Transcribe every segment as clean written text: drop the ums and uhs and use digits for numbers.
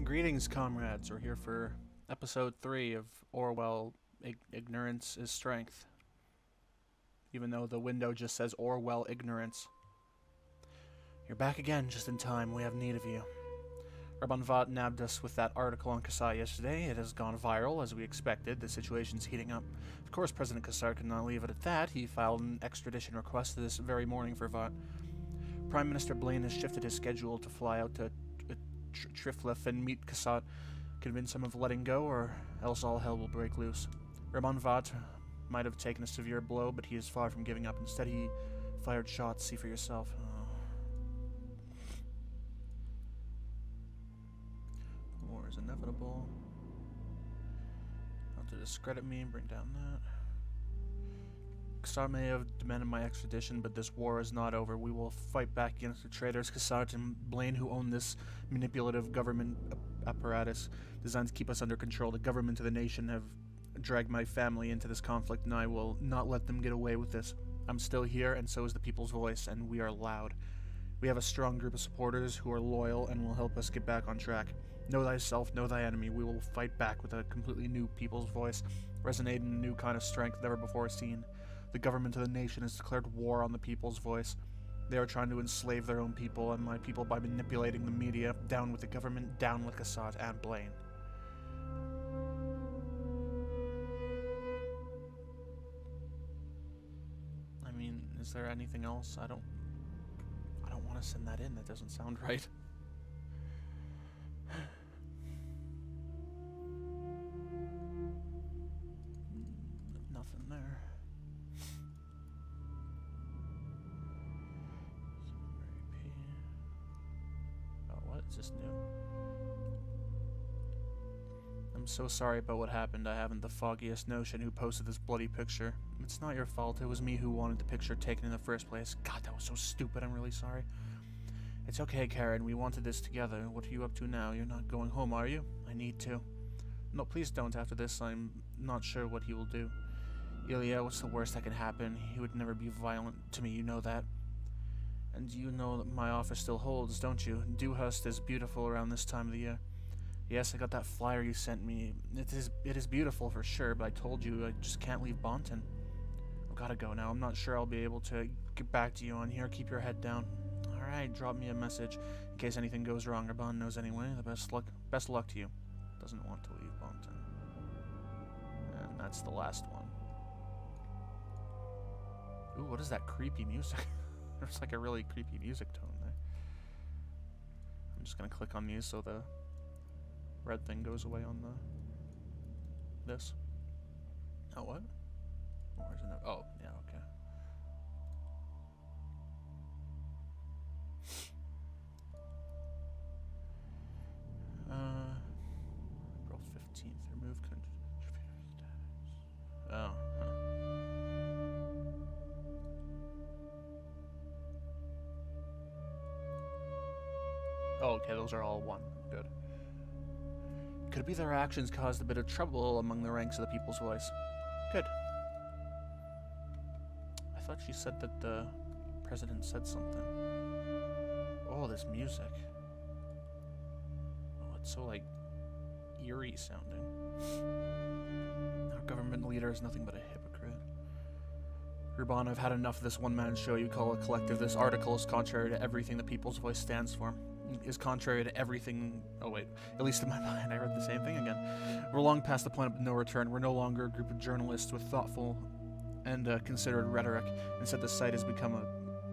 Greetings, comrades. We're here for episode 3 of Orwell, Ignorance is Strength. Even though the window just says Orwell Ignorance. You're back again, just in time. We have need of you. Rabban Vought nabbed us with that article on Kassar yesterday. It has gone viral, as we expected. The situation's heating up. Of course, President Kassar could not leave it at that. He filed an extradition request this very morning for Vought. Prime Minister Blaine has shifted his schedule to fly out to Triflif and meet Kassat, convince him of letting go, or else all hell will break loose. Rabban Vought might have taken a severe blow, but he is far from giving up. Instead, he fired shots. See for yourself. War is inevitable. Not to discredit me, bring down that. Kassar may have demanded my extradition, but this war is not over. We will fight back against the traitors, Kassar and Blaine, who own this manipulative government apparatus designed to keep us under control. The government of the nation have dragged my family into this conflict, and I will not let them get away with this. I'm still here, and so is the people's voice, and we are loud. We have a strong group of supporters who are loyal and will help us get back on track. Know thyself, know thy enemy. We will fight back with a completely new people's voice, resonating in a new kind of strength never before seen. The government of the nation has declared war on the people's voice. They are trying to enslave their own people and my people by manipulating the media. Down with the government, down with Kassat and Blaine. I mean, is there anything else? I don't want to send that in. That doesn't sound right. Nothing there. Is this new? I'm so sorry about what happened. I haven't the foggiest notion who posted this bloody picture. It's not your fault. It was me who wanted the picture taken in the first place. God, that was so stupid. I'm really sorry. It's okay, Karen. We wanted this together. What are you up to now? You're not going home, are you? I need to. No, please don't. After this, I'm not sure what he will do. Ilya, what's the worst that can happen? He would never be violent to me, you know that. And you know that my offer still holds, don't you? Dewhurst is beautiful around this time of the year. Yes, I got that flyer you sent me. It is beautiful for sure, but I told you I just can't leave Bonton. I've gotta go now. I'm not sure I'll be able to get back to you on here. Keep your head down. Alright, drop me a message in case anything goes wrong. Rabban knows anyway. The best luck to you. Doesn't want to leave Bonton. And that's the last one. Ooh, what is that creepy music? There's like a really creepy music tone there. I'm just gonna click on these so the red thing goes away on this. Oh, what? Where's it? Oh, yeah, okay. April 15th. Remove contributor status. Oh, huh. Oh, okay, those are all one. Good. Could it be their actions caused a bit of trouble among the ranks of the people's voice? Good. I thought she said that the president said something. Oh, this music. Oh, it's so, like, eerie sounding. Our government leader is nothing but a hypocrite. Rabban, I've had enough of this one-man show you call a collective. This article is contrary to everything the people's voice stands for. Is contrary to everything. Oh wait, at least in my mind, I read the same thing again. We're long past the point of no return. We're no longer a group of journalists with thoughtful and considered rhetoric. Instead, the site has become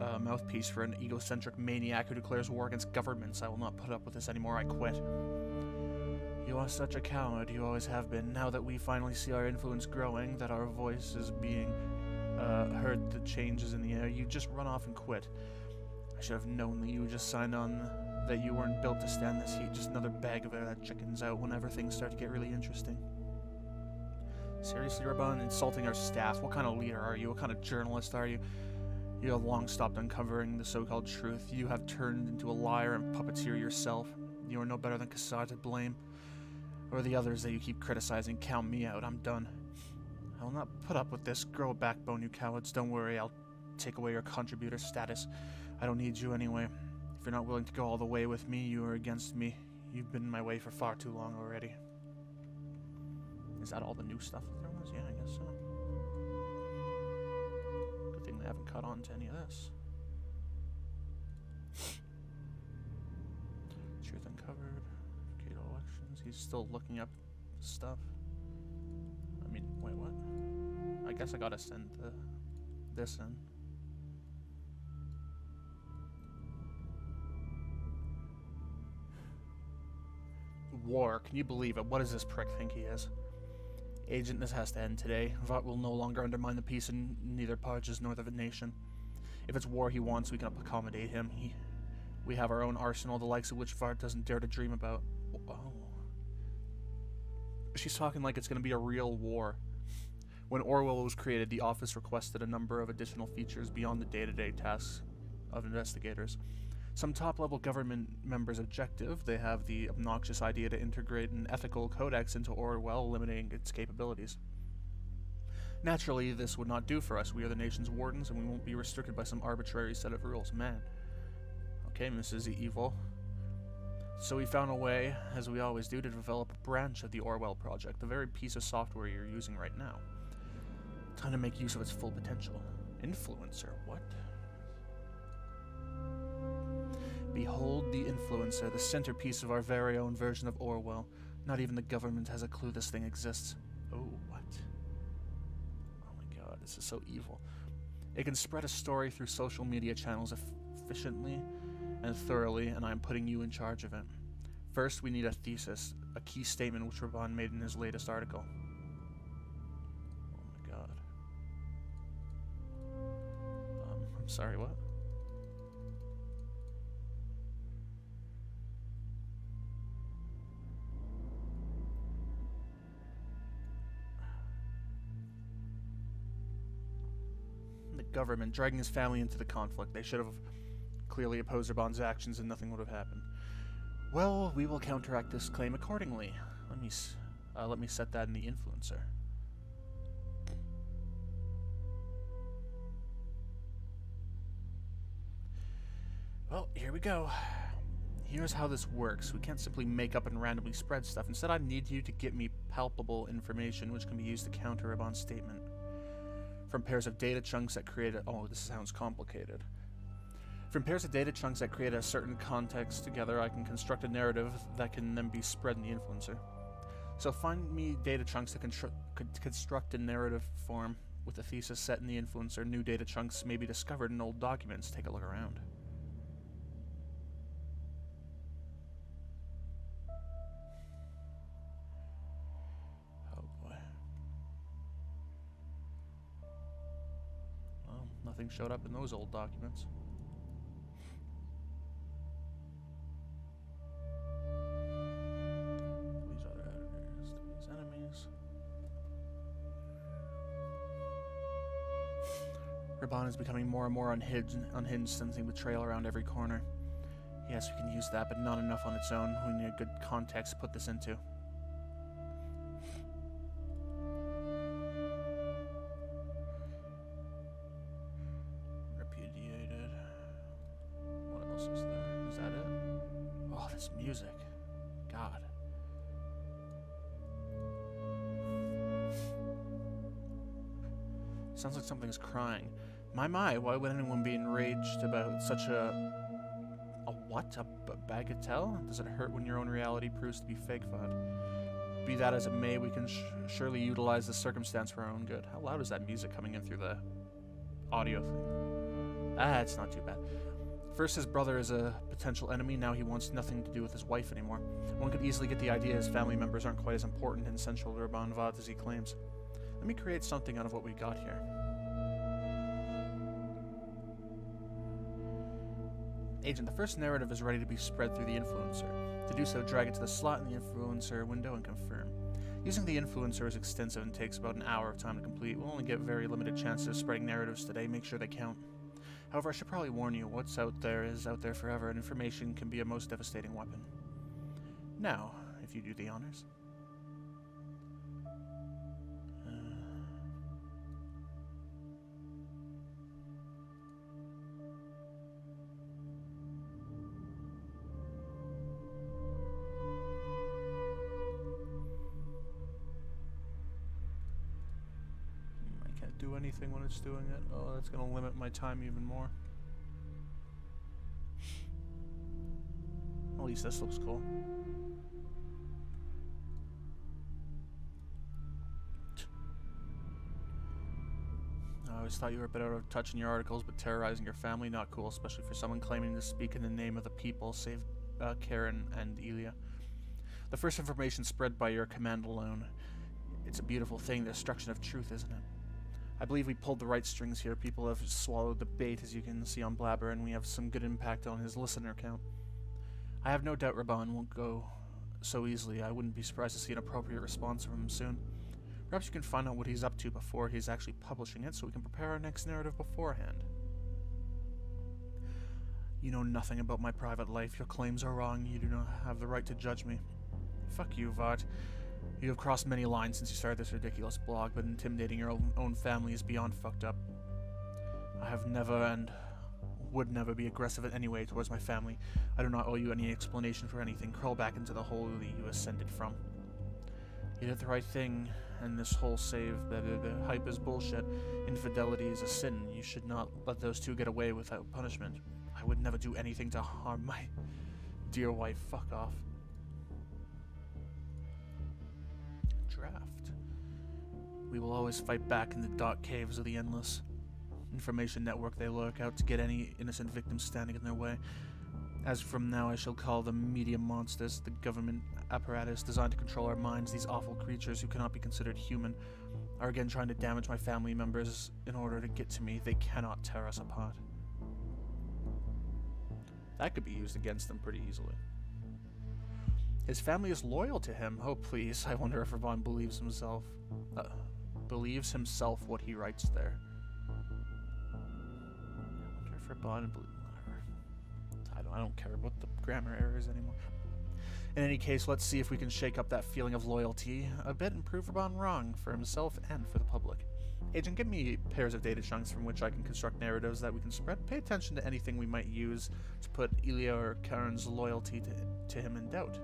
a mouthpiece for an egocentric maniac who declares war against governments. I will not put up with this anymore. I quit. You are such a coward. You always have been. Now that we finally see our influence growing, that our voice is being heard, the changes in the air, you just run off and quit. I should have known that you just signed on. That you weren't built to stand this heat, just another bag of air that chickens out whenever things start to get really interesting. Seriously, Rabban, insulting our staff? What kind of leader are you? What kind of journalist are you? You have long stopped uncovering the so-called truth. You have turned into a liar and puppeteer yourself. You are no better than Kassar to blame. Or the others that you keep criticizing. Count me out. I'm done. I will not put up with this. Grow a backbone, you cowards. Don't worry, I'll take away your contributor status. I don't need you anyway. If you're not willing to go all the way with me, you are against me. You've been in my way for far too long already. Is that all the new stuff that there was? Yeah, I guess so. Good thing they haven't caught on to any of this. Truth uncovered. Advocate elections. He's still looking up stuff. I mean, wait, what? I guess I gotta send this in. War. Can you believe it? What does this prick think he is? Agent, this has to end today. Vought will no longer undermine the peace in neither Parges nor the nation. If it's war he wants, we can accommodate him. We have our own arsenal, the likes of which Vart doesn't dare to dream about. Oh. She's talking like it's going to be a real war. When Orwell was created, the office requested a number of additional features beyond the day-to-day tasks of investigators. Some top-level government members' objective, they have the obnoxious idea to integrate an ethical codex into Orwell, limiting its capabilities. Naturally, this would not do for us. We are the nation's wardens, and we won't be restricted by some arbitrary set of rules. Man. Okay, Mrs. Evil. So we found a way, as we always do, to develop a branch of the Orwell project, the very piece of software you're using right now. Time to make use of its full potential. Influencer, what? Behold the Influencer, the centerpiece of our very own version of Orwell. Not even the government has a clue this thing exists. Oh, what? Oh my god, this is so evil. It can spread a story through social media channels efficiently and thoroughly, and I'm putting you in charge of it. First, we need a thesis, a key statement which Raban made in his latest article. Oh my god. I'm sorry, what? The government dragging his family into the conflict. They should have clearly opposed Raban's actions and nothing would have happened. Well, we will counteract this claim accordingly. Let me set that in the Influencer. Well, here we go. Here's how this works. We can't simply make up and randomly spread stuff. Instead, I need you to get me palpable information which can be used to counter Raban's statement. From pairs of data chunks that create a... Oh, this sounds complicated. From pairs of data chunks that create a certain context together, I can construct a narrative that can then be spread in the Influencer. So find me data chunks that could construct a narrative form with a thesis set in the Influencer. New data chunks may be discovered in old documents. Take a look around. Oh boy. Well, nothing showed up in those old documents. Raban is becoming more and more unhinged, sensing betrayal around every corner. Yes, we can use that, but not enough on its own. We need a good context to put this into. Repudiated. What else is there? Is that it? Oh, this music. God. Sounds like something's crying. My, why would anyone be enraged about such a what? A bagatelle? Does it hurt when your own reality proves to be fake fun? Be that as it may, we can surely utilize the circumstance for our own good. How loud is that music coming in through the audio thing? Ah, it's not too bad. First, his brother is a potential enemy. Now he wants nothing to do with his wife anymore. One could easily get the idea his family members aren't quite as important and central to Raban Vad as he claims. Let me create something out of what we got here. Agent, the first narrative is ready to be spread through the Influencer. To do so, drag it to the slot in the Influencer window and confirm. Using the Influencer is extensive and takes about an hour of time to complete. We'll only get very limited chances of spreading narratives today. Make sure they count. However, I should probably warn you, what's out there is out there forever, and information can be a most devastating weapon. Now, if you do the honors. do anything when it's doing it. Oh, that's gonna limit my time even more. At least this looks cool. I always thought you were a bit out of touch in your articles, but terrorizing your family, not cool, especially for someone claiming to speak in the name of the people, save Karen and Elia. The first information spread by your command alone. It's a beautiful thing, the destruction of truth, isn't it? I believe we pulled the right strings here. People have swallowed the bait, as you can see on Blabber, and we have some good impact on his listener count. I have no doubt Raban won't go so easily. I wouldn't be surprised to see an appropriate response from him soon. Perhaps you can find out what he's up to before he's actually publishing it, so we can prepare our next narrative beforehand. You know nothing about my private life. Your claims are wrong. You do not have the right to judge me. Fuck you, Vart. You have crossed many lines since you started this ridiculous blog, but intimidating your own family is beyond fucked up. I have never and would never be aggressive in any way towards my family. I do not owe you any explanation for anything. Crawl back into the hole that you ascended from. You did the right thing, and this whole the hype is bullshit. Infidelity is a sin. You should not let those two get away without punishment. I would never do anything to harm my dear wife. Fuck off. Draft. We will always fight back in the dark caves of the Endless Information Network. They lurk out to get any innocent victims standing in their way. As from now, I shall call them media monsters, the government apparatus designed to control our minds. These awful creatures who cannot be considered human are again trying to damage my family members in order to get to me. They cannot tear us apart. That could be used against them pretty easily. His family is loyal to him. Oh, please. I wonder if Raban believes himself what he writes there. I wonder if Raban I don't care about the grammar errors anymore. In any case, let's see if we can shake up that feeling of loyalty a bit and prove Raban wrong for himself and for the public. Agent, give me pairs of data chunks from which I can construct narratives that we can spread. Pay attention to anything we might use to put Elia or Karen's loyalty to him in doubt.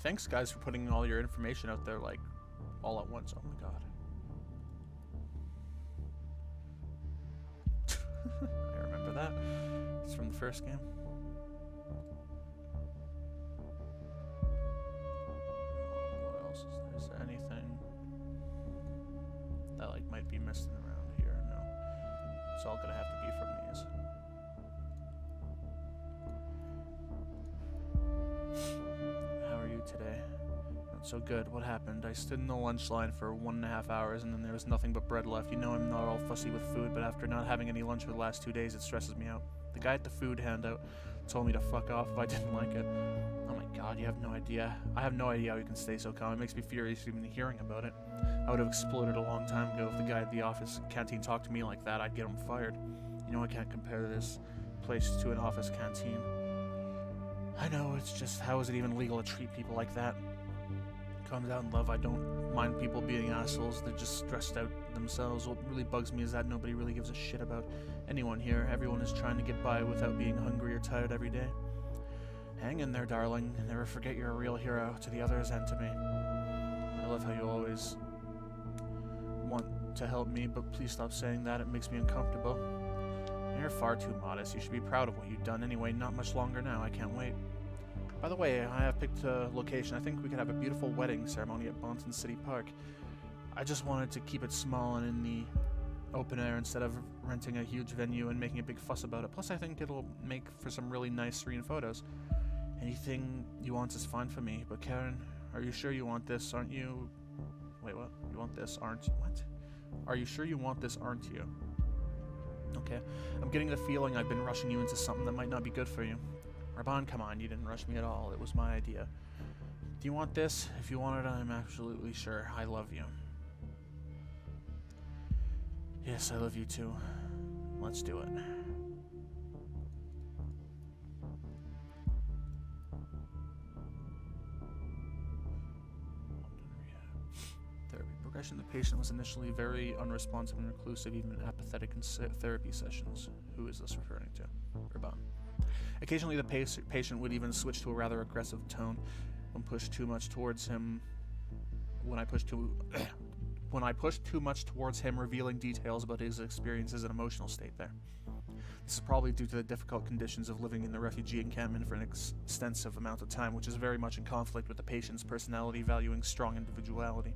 Thanks, guys, for putting all your information out there, like, all at once. Oh, my God. I remember that. It's from the first game. What else is there? Is there anything that, like, might be missing around here? No. It's all gonna have to be from these. Today. Not so good. What happened? I stood in the lunch line for 1.5 hours and then there was nothing but bread left. You know I'm not all fussy with food, but after not having any lunch for the last 2 days, it stresses me out. The guy at the food handout told me to fuck off if I didn't like it. Oh my God, you have no idea. I have no idea how you can stay so calm. It makes me furious even hearing about it. I would have exploded a long time ago if the guy at the office canteen talked to me like that. I'd get him fired. You know I can't compare this place to an office canteen. I know, it's just, how is it even legal to treat people like that? Comes out in love, I don't mind people being assholes, they're just stressed out themselves. What really bugs me is that nobody really gives a shit about anyone here. Everyone is trying to get by without being hungry or tired every day. Hang in there, darling. Never forget you're a real hero to the others and to me. I love how you always want to help me, but please stop saying that, it makes me uncomfortable. You're far too modest. You should be proud of what you've done anyway. Not much longer now. I can't wait. By the way, I have picked a location. I think we could have a beautiful wedding ceremony at Bonton City Park. I just wanted to keep it small and in the open air instead of renting a huge venue and making a big fuss about it. Plus, I think it'll make for some really nice, serene photos. Anything you want is fine for me. But Karen, are you sure you want this? Aren't you? Wait, what? You want this? Aren't you? What? Are you sure you want this? Aren't you? Okay, I'm getting the feeling I've been rushing you into something that might not be good for you. Raban, come on, you didn't rush me at all. It was my idea. Do you want this? If you want it, I'm absolutely sure. I love you. Yes, I love you too. Let's do it. Therapy progression. The patient was initially very unresponsive and reclusive, even apathetic in therapy sessions. Who is this referring to? Urban. Occasionally, the patient would even switch to a rather aggressive tone when pushed too much towards him. When I pushed too much towards him, revealing details about his experiences and emotional state there. This is probably due to the difficult conditions of living in the refugee encampment for an extensive amount of time, which is very much in conflict with the patient's personality, valuing strong individuality.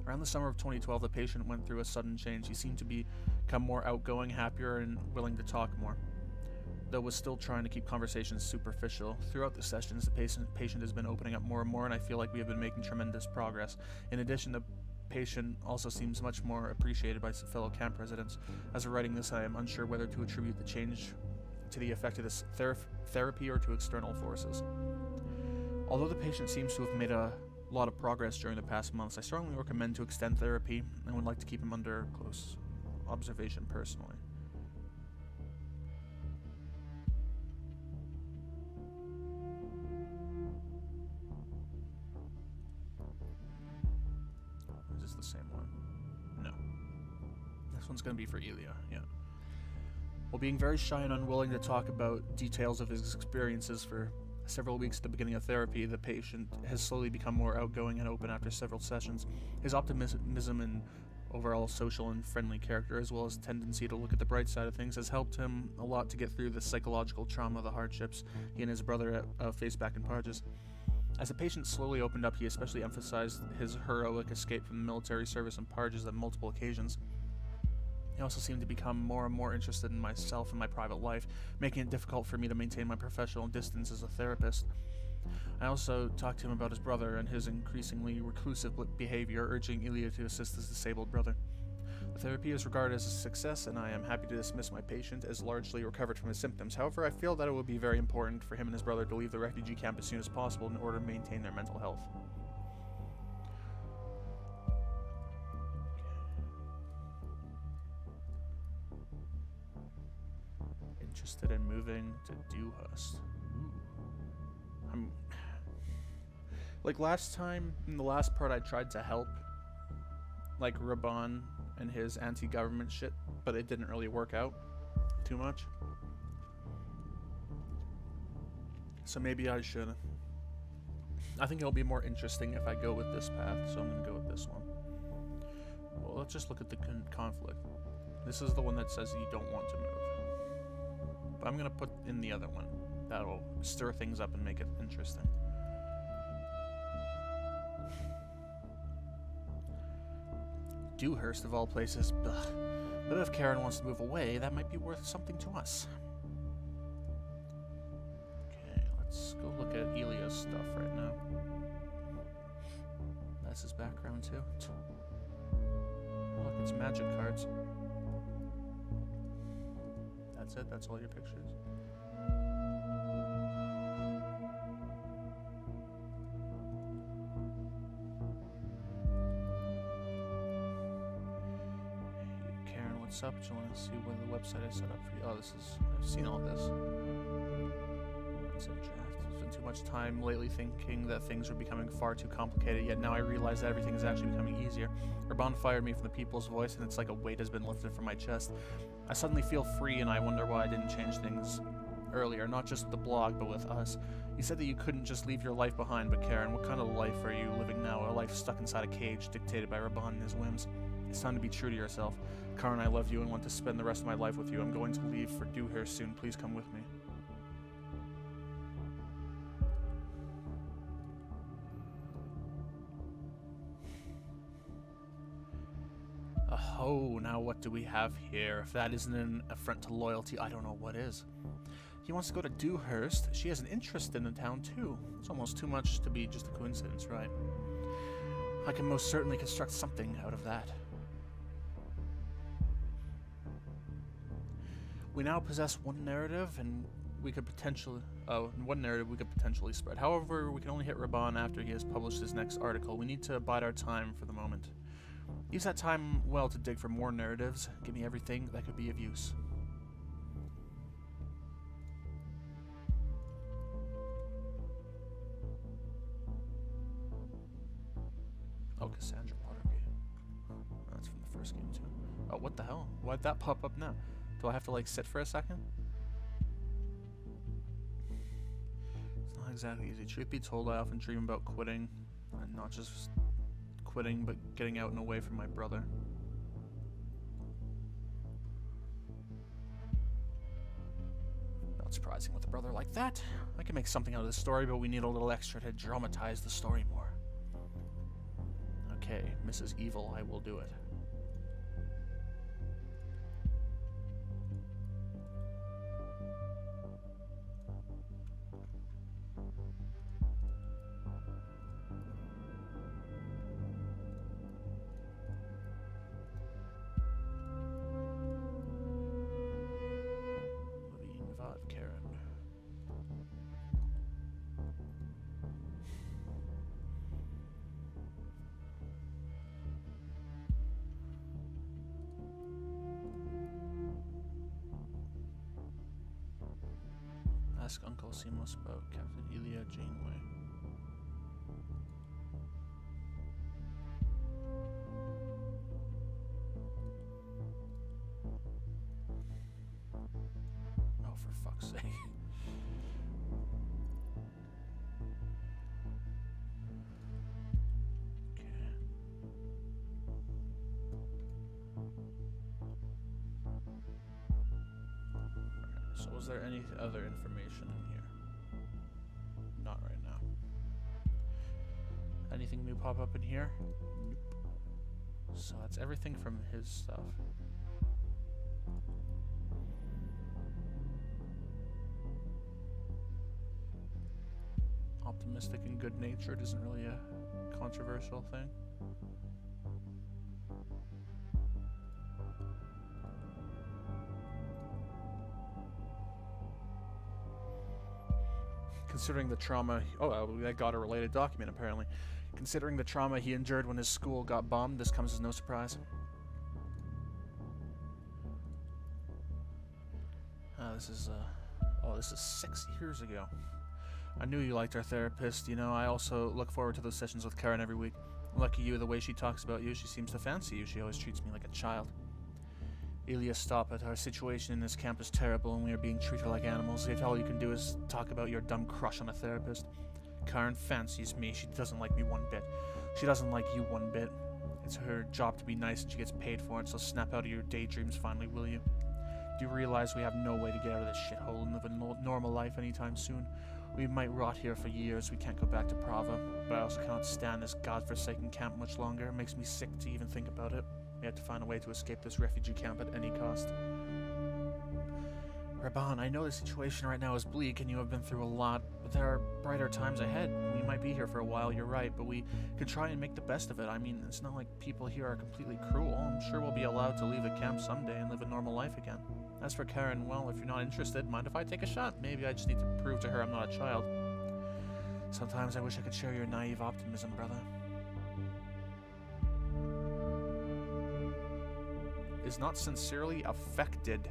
Around the summer of 2012, the patient went through a sudden change. He seemed to become more outgoing, happier, and willing to talk more, though was still trying to keep conversations superficial. Throughout the sessions, the patient has been opening up more and more, and I feel like we have been making tremendous progress. In addition, the patient also seems much more appreciated by fellow camp residents. As of writing this, I am unsure whether to attribute the change to the effect of this therapy or to external forces. Although the patient seems to have made a lot of progress during the past months, I strongly recommend to extend therapy and would like to keep him under close observation personally. Is this the same one? No. This one's going to be for Ilya, yeah. While being very shy and unwilling to talk about details of his experiences for several weeks at the beginning of therapy, the patient has slowly become more outgoing and open after several sessions. His optimism and overall social and friendly character, as well as tendency to look at the bright side of things, has helped him a lot to get through the psychological trauma, the hardships he and his brother faced back in Parges. As the patient slowly opened up, he especially emphasized his heroic escape from the military service in Parges on multiple occasions. He also seemed to become more and more interested in myself and my private life, making it difficult for me to maintain my professional distance as a therapist. I also talked to him about his brother and his increasingly reclusive behavior, urging Ilya to assist his disabled brother. The therapy is regarded as a success, and I am happy to dismiss my patient as largely recovered from his symptoms. However, I feel that it would be very important for him and his brother to leave the refugee camp as soon as possible in order to maintain their mental health. Interested in moving to Dewhurst. I'm like last time in the last part I tried to help like Raban and his anti-government shit, but it didn't really work out too much. So maybe I should. I think it'll be more interesting if I go with this path, so I'm gonna go with this one. Well, let's just look at the conflict. This is the one that says you don't want to move. But I'm gonna put in the other one. That'll stir things up and make it interesting. Dewhurst, of all places. Ugh. But if Karen wants to move away, that might be worth something to us. Okay, let's go look at Ilya's stuff right now. That's his background too. Look, it's magic cards. That's it? That's all your pictures? Hey, Karen, what's up? Do you want to see what the website I set up for you? Oh, this is... I've seen all this. It's in draft. I've spent too much time lately thinking that things are becoming far too complicated, yet now I realize that everything is actually becoming easier. Raban fired me from the People's Voice, and it's like a weight has been lifted from my chest. I suddenly feel free, and I wonder why I didn't change things earlier, not just with the blog, but with us. You said that you couldn't just leave your life behind, but Karen, what kind of life are you living now? A life stuck inside a cage, dictated by Raban and his whims? It's time to be true to yourself. Karen, I love you and want to spend the rest of my life with you. I'm going to leave for Dewhurst soon. Please come with me. Oh, now what do we have here? If that isn't an affront to loyalty, I don't know what is. He wants to go to Dewhurst. She has an interest in the town, too. It's almost too much to be just a coincidence, right? I can most certainly construct something out of that. We now possess one narrative, and we could potentially... one narrative we could potentially spread. However, we can only hit Raban after he has published his next article. We need to bide our time for the moment. Use that time well to dig for more narratives. Give me everything that could be of use. Oh, Cassandra Watergate. That's from the first game too. Oh, what the hell? Why'd that pop up now? Do I have to like sit for a second? It's not exactly easy. Truth be told, I often dream about quitting. And not just quitting, but getting out and away from my brother. Not surprising with a brother like that. I can make something out of this story, but we need a little extra to dramatize the story more. Okay, Mrs. Evil, I will do it. Ask Uncle Simos about Captain Elia Janeway. Oh, for fuck's sake. So was there any other information in here? Not right now. Anything new pop up in here? Nope. So that's everything from his stuff. Optimistic and good-natured isn't really a controversial thing. Considering the trauma... Oh, that got a related document, apparently. Considering the trauma he endured when his school got bombed, this comes as no surprise. This is 6 years ago. I knew you liked our therapist. You know, I also look forward to those sessions with Karen every week. Lucky you, the way she talks about you, she seems to fancy you. She always treats me like a child. Elias, stop it. Our situation in this camp is terrible and we are being treated like animals. If all you can do is talk about your dumb crush on a therapist. Karen fancies me. She doesn't like me one bit. She doesn't like you one bit. It's her job to be nice and she gets paid for it, so snap out of your daydreams finally, will you? Do you realize we have no way to get out of this shithole and live a normal life anytime soon? We might rot here for years. We can't go back to Prava, but I also cannot stand this godforsaken camp much longer. It makes me sick to even think about it. We have to find a way to escape this refugee camp at any cost. Raban, I know the situation right now is bleak and you have been through a lot, but there are brighter times ahead. We might be here for a while, you're right, but we can try and make the best of it. I mean, it's not like people here are completely cruel. I'm sure we'll be allowed to leave the camp someday and live a normal life again. As for Karen, well, if you're not interested, mind if I take a shot? Maybe I just need to prove to her I'm not a child. Sometimes I wish I could share your naive optimism, brother. Is not sincerely affected.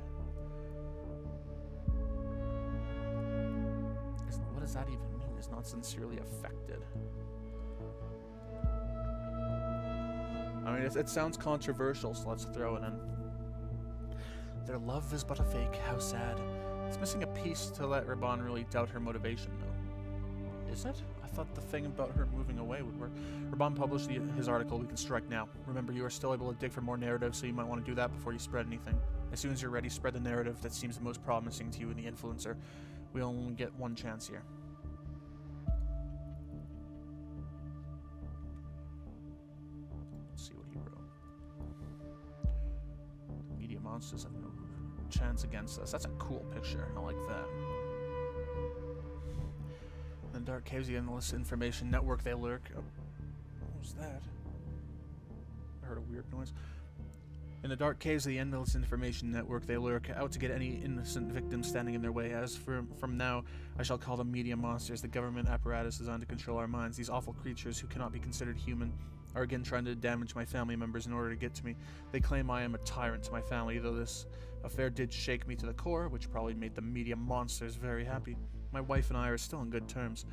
What does that even mean? Is not sincerely affected. I mean, it sounds controversial, so let's throw it in. Their love is but a fake. How sad. It's missing a piece to let Raban really doubt her motivation, though. Is it? I thought the thing about her moving away would work. Raban published his article. We can strike now. Remember, you are still able to dig for more narrative, so you might want to do that before you spread anything. As soon as you're ready, spread the narrative that seems the most promising to you and the influencer. We only get one chance here. Let's see what he wrote. The media monsters have no chance against us. That's a cool picture. I like that. In the dark caves, the endless information network they lurk. Oh, what was that? I heard a weird noise. In the dark caves of the endless information network, they lurk, out to get any innocent victim standing in their way. As from now, I shall call them media monsters, the government apparatus designed to control our minds. These awful creatures who cannot be considered human. are again trying to damage my family members in order to get to me. They claim I am a tyrant to my family, though this affair did shake me to the core, which probably made the media monsters very happy. My wife and I are still on good terms.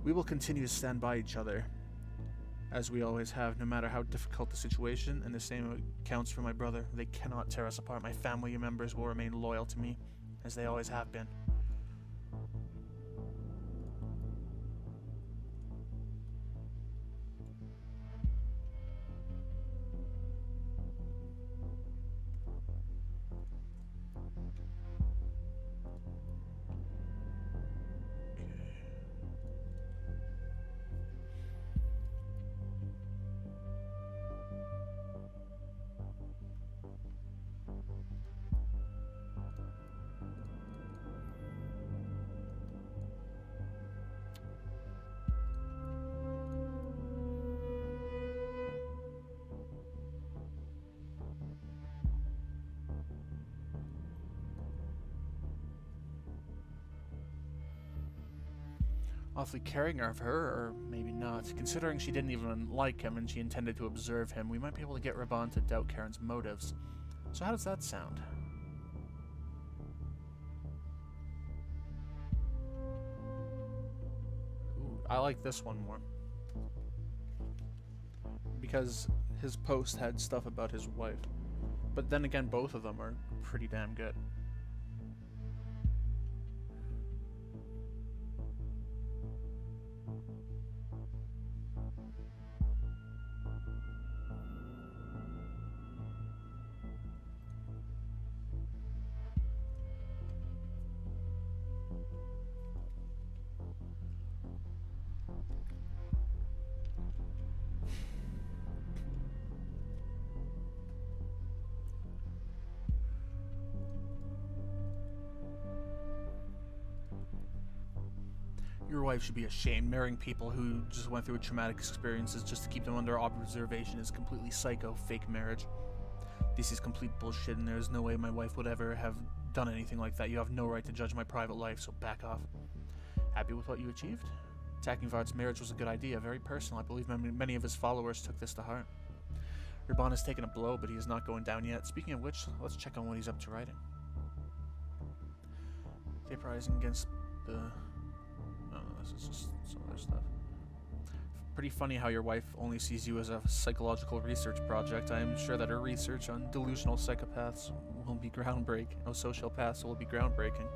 We will continue to stand by each other, as we always have, no matter how difficult the situation, and the same counts for my brother. They cannot tear us apart. My family members will remain loyal to me, as they always have been. Awfully caring of her, or maybe not. Considering she didn't even like him and she intended to observe him, we might be able to get Raban to doubt Karen's motives. So how does that sound? Ooh, I like this one more. Because his post had stuff about his wife. But then again, both of them are pretty damn good. Your wife should be ashamed. Marrying people who just went through traumatic experiences just to keep them under observation is completely psycho, fake marriage. This is complete bullshit, and there is no way my wife would ever have done anything like that. You have no right to judge my private life, so back off. Happy with what you achieved? Attacking Vard's marriage was a good idea, very personal. I believe many of his followers took this to heart. Raban has taken a blow, but he is not going down yet. Speaking of which, let's check on what he's up to writing. The uprising against the... This is just some other stuff. Pretty funny how your wife only sees you as a psychological research project. I am sure that her research on delusional psychopaths will be groundbreaking. Oh, sociopaths will be groundbreaking.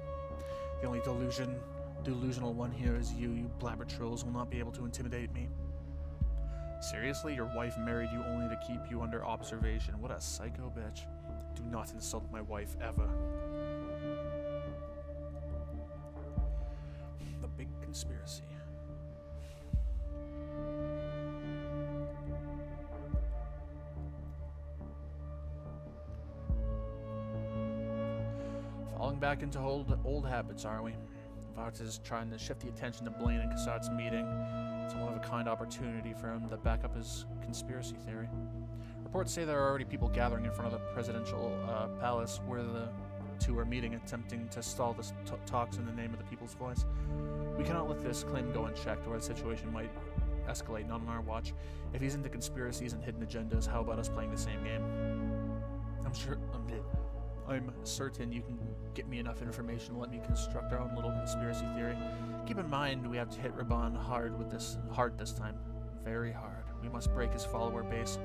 The only delusional one here is you. You blabber trolls will not be able to intimidate me. Seriously? Your wife married you only to keep you under observation. What a psycho bitch. Do not insult my wife ever. Big conspiracy. Falling back into old habits, are we? Vart is trying to shift the attention to Blaine and Cassard's meeting. It's a one-of-a-kind opportunity for him to back up his conspiracy theory. Reports say there are already people gathering in front of the presidential palace where the two are meeting, attempting to stall the talks in the name of the people's voice. We cannot let this claim go unchecked, or the situation might escalate, not on our watch. If he's into conspiracies and hidden agendas, how about us playing the same game? I'm certain you can get me enough information to let me construct our own little conspiracy theory. Keep in mind, we have to hit Raban hard this time. Very hard. We must break his follower base.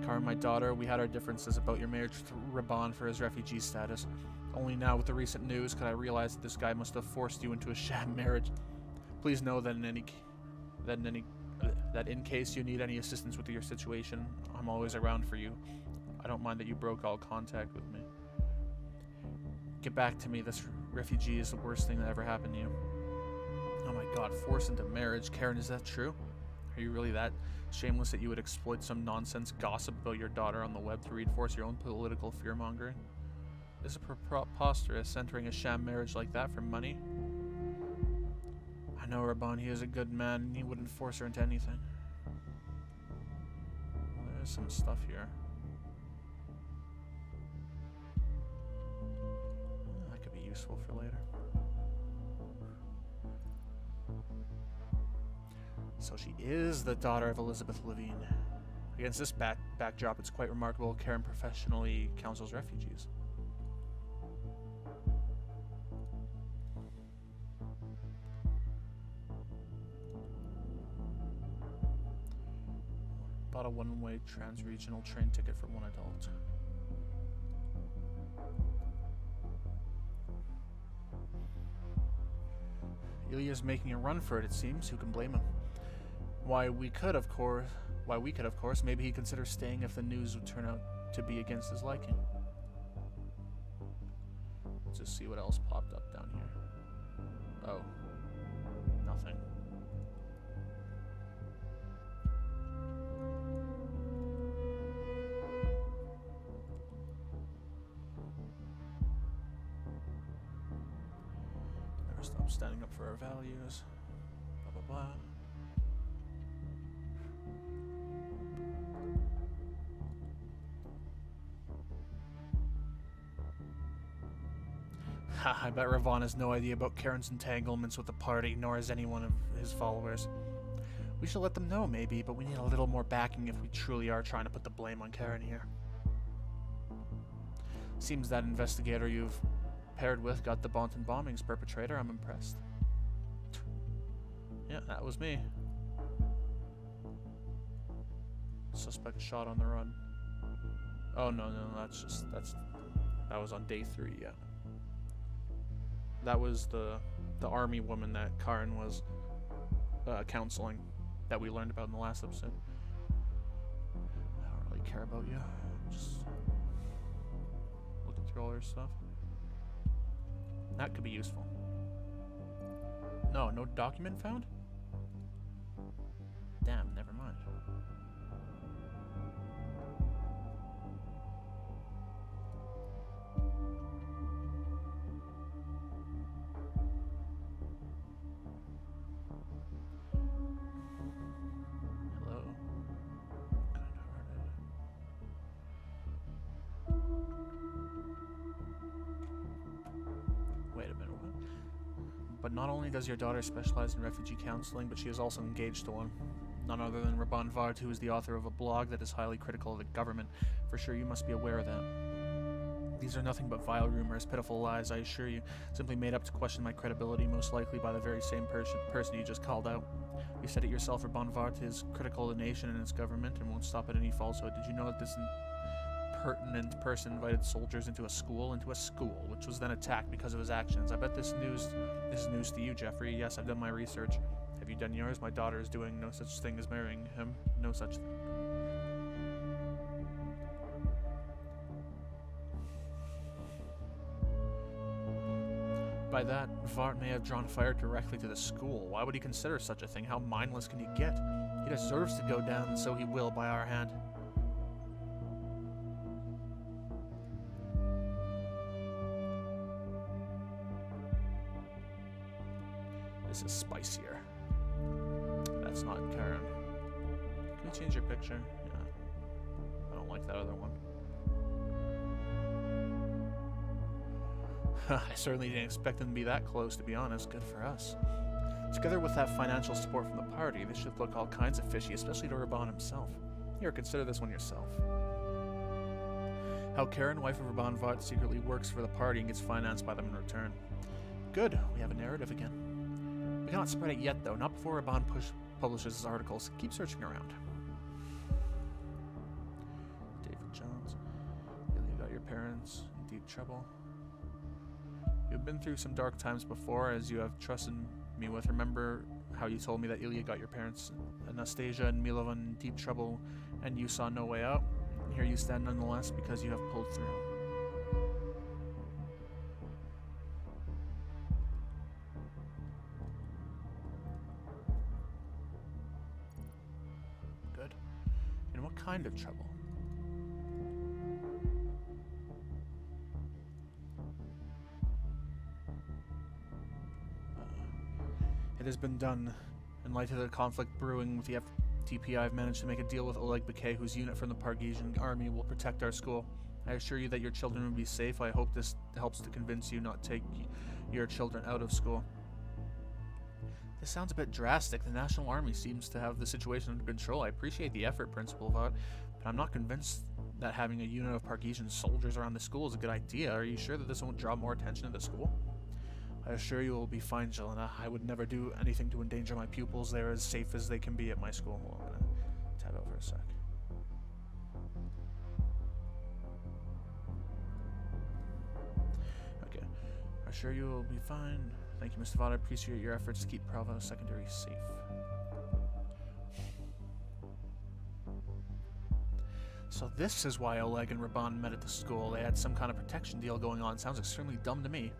Karen, my daughter, we had our differences about your marriage with Raban for his refugee status. Only now, with the recent news, could I realize that this guy must have forced you into a sham marriage. Please know that in case you need any assistance with your situation, I'm always around for you. I don't mind that you broke all contact with me. Get back to me. This refugee is the worst thing that ever happened to you. Oh my god, forced into marriage. Karen, is that true? Are you really that shameless that you would exploit some nonsense gossip about your daughter on the web to reinforce your own political fear-mongering? This is preposterous, entering a sham marriage like that for money. I know Raban, he is a good man, and he wouldn't force her into anything. Well, there's some stuff here. That could be useful for later. So she is the daughter of Elizabeth Levine. Against this backdrop, it's quite remarkable Karen professionally counsels refugees. Bought a one-way trans-regional train ticket for one adult. Ilya's making a run for it seems. Who can blame him? Why we could, of course, maybe he considers staying if the news would turn out to be against his liking. Let's just see what else popped up down here. Oh. Nothing. Never stop standing up for our values. Blah, blah, blah. I bet Ravon has no idea about Karen's entanglements with the party, nor has any one of his followers. We should let them know, maybe, but we need a little more backing if we truly are trying to put the blame on Karen here. Seems that investigator you've paired with got the Bonton bombings perpetrator. I'm impressed. Yeah, that was me. Suspect shot on the run. Oh, no, that was on day 3, yeah. That was the army woman that Karen was counseling that we learned about in the last episode. I don't really care about you. Just looking through all her stuff. That could be useful. No document found? Damn, never mind. But not only does your daughter specialize in refugee counseling, but she is also engaged to one. None other than Raban Vard, who is the author of a blog that is highly critical of the government. For sure, you must be aware of that. These are nothing but vile rumors, pitiful lies, I assure you, simply made up to question my credibility, most likely by the very same person you just called out. You said it yourself, Raban Vard is critical of the nation and its government and won't stop at any falsehood. Did you know that this impertinent person invited soldiers into a school, which was then attacked because of his actions? I bet this is news to you, Jeffrey. Yes, I've done my research. Have you done yours? My daughter is doing no such thing as marrying him. No such thing. By that, Vart may have drawn fire directly to the school. Why would he consider such a thing? How mindless can he get? He deserves to go down, and so he will by our hand. This is spicier. That's not Karen. Can we change your picture? Yeah. I don't like that other one. I certainly didn't expect them to be that close, to be honest. Good for us. Together with that financial support from the party, this should look all kinds of fishy, especially to Raban himself. Here, consider this one yourself. How Karen, wife of Raban Vart, secretly works for the party and gets financed by them in return. Good, we have a narrative again. We cannot spread it yet, though. Not before Raban publishes his articles. Keep searching around. David Jones. Really got your parents in deep trouble. You've been through some dark times before, as you have trusted me with. Remember how you told me that Ilya got your parents, Anastasia and Milovan, in deep trouble, and you saw no way out? And here you stand nonetheless, because you have pulled through. Good. In what kind of trouble? It has been done. In light of the conflict brewing with the FTP, I've managed to make a deal with Oleg Bakay, whose unit from the Pargesian army will protect our school. I assure you that your children will be safe. I hope this helps to convince you not to take your children out of school. This sounds a bit drastic. The National Army seems to have the situation under control. I appreciate the effort, Principal Vought, but I'm not convinced that having a unit of Pargesian soldiers around the school is a good idea. Are you sure that this won't draw more attention to the school? I assure you it will be fine, Jelena. I would never do anything to endanger my pupils. They're as safe as they can be at my school. Well, I'm gonna tab out for a sec. Okay. I assure you it will be fine. Thank you, Mr. Vought. I appreciate your efforts to keep Provo Secondary safe. So this is why Oleg and Raban met at the school. They had some kind of protection deal going on. Sounds extremely dumb to me.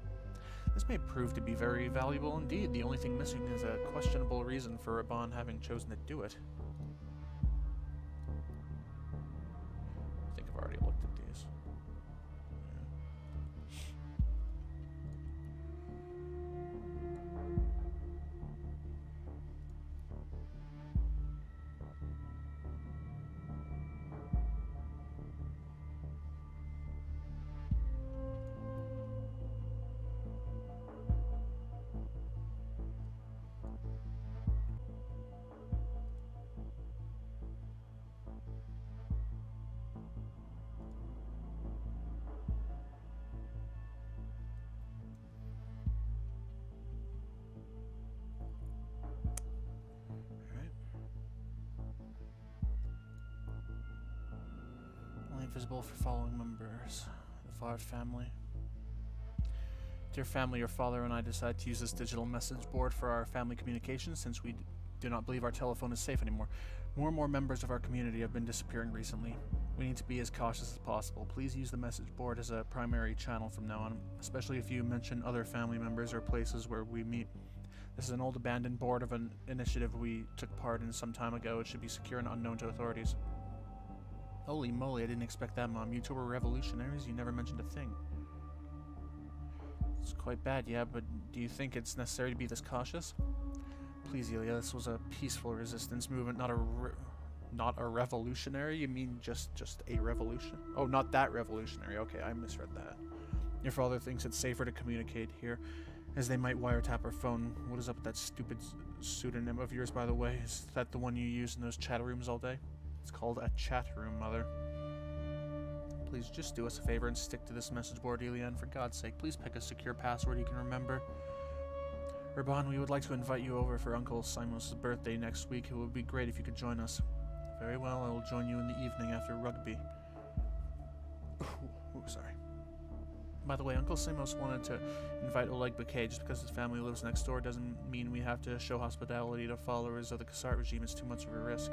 This may prove to be very valuable indeed. The only thing missing is a questionable reason for Raban having chosen to do it. I think I've already looked at these. Visible for following members. The Vought family. Dear family, your father and I decided to use this digital message board for our family communications since we do not believe our telephone is safe anymore. More and more members of our community have been disappearing recently. We need to be as cautious as possible. Please use the message board as a primary channel from now on, especially if you mention other family members or places where we meet. This is an old abandoned board of an initiative we took part in some time ago. It should be secure and unknown to authorities. Holy moly, I didn't expect that, Mom. You two were revolutionaries? You never mentioned a thing. It's quite bad, yeah, but do you think it's necessary to be this cautious? Please, Ilya, this was a peaceful resistance movement, not a revolutionary? You mean just a revolution? Oh, not that revolutionary. Okay, I misread that. Your father thinks it's safer to communicate here, as they might wiretap our phone. What is up with that stupid pseudonym of yours, by the way? Is that the one you use in those chat rooms all day? It's called a chat room, Mother. Please just do us a favor and stick to this message board, Ilya, and for God's sake, please pick a secure password you can remember. Raban, we would like to invite you over for Uncle Simos' birthday next week. It would be great if you could join us. Very well, I will join you in the evening after rugby. Ooh, sorry. By the way, Uncle Simos wanted to invite Oleg Bakay. Just because his family lives next door doesn't mean we have to show hospitality to followers of the Kassart regime. It's too much of a risk.